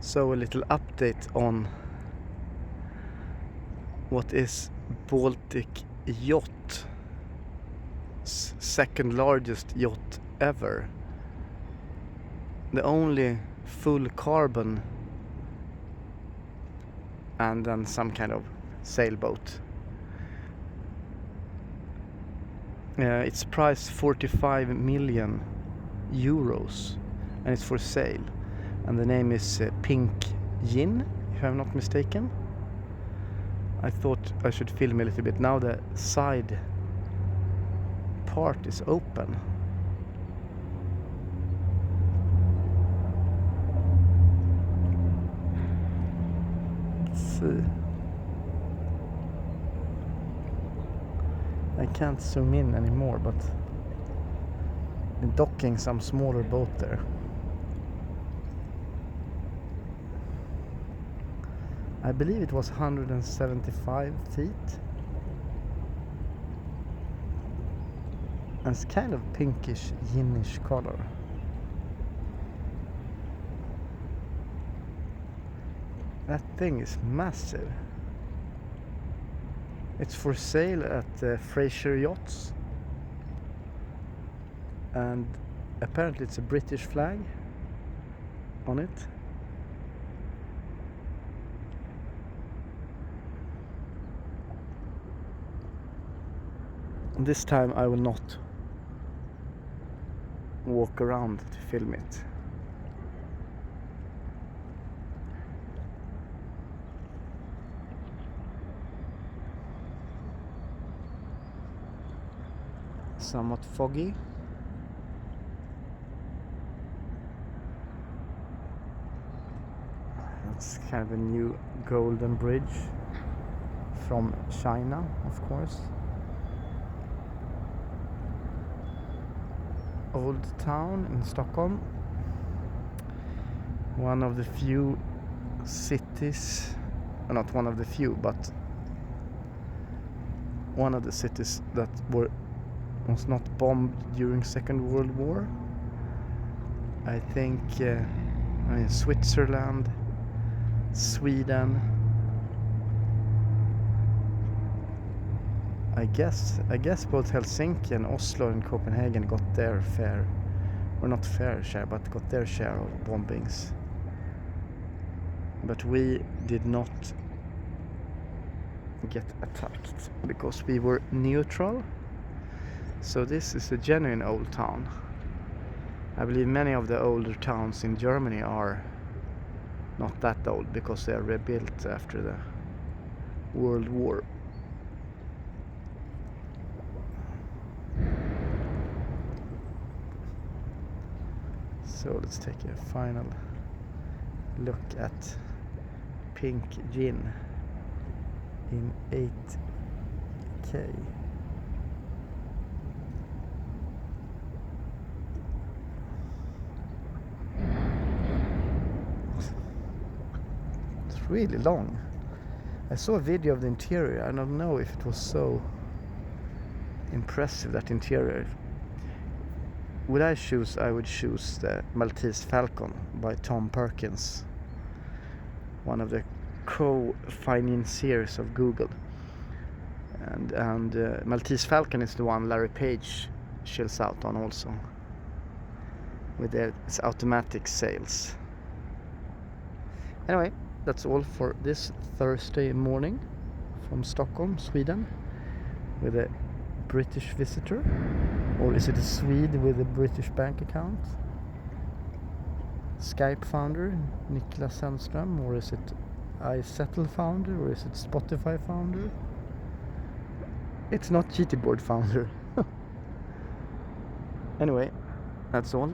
So a little update on what is Baltic Yacht, second largest yacht ever. The only full carbon and then some kind of sailboat. It's priced 45 million euros and it's for sale. And the name is Pink Yin, if I'm not mistaken. I thought I should film a little bit. Now the side part is open. Let's see. I can't zoom in anymore, but they're docking some smaller boat there. I believe it was 175 feet. And it's kind of pinkish, yinnish color. That thing is massive. It's for sale at Fraser Yachts. And apparently it's a British flag on it. This time I will not walk around to film it. Somewhat foggy. It's kind of a new golden bridge from China, of course. Old town in Stockholm, one of the few cities, not one of the few, but one of the cities that was not bombed during Second World War. I think Switzerland, Sweden. I guess both Helsinki and Oslo and Copenhagen got their fair, or not fair share, but got their share of bombings. But we did not get attacked because we were neutral. So this is a genuine old town. I believe many of the older towns in Germany are not that old because they are rebuilt after the World War. So let's take a final look at Pink Gin in 8K. It's really long. I saw a video of the interior. I don't know if it was so impressive, that interior. Would I choose? I would choose the Maltese Falcon by Tom Perkins, one of the co-financiers of Google. And Maltese Falcon is the one Larry Page chills out on also, with its automatic sails. Anyway, that's all for this Thursday morning from Stockholm, Sweden, with a British visitor. Or is it a Swede with a British bank account? Skype founder Niklas Sandström, or is it iSettle founder, or is it Spotify founder? It's not GTBOARD founder. Anyway, that's all.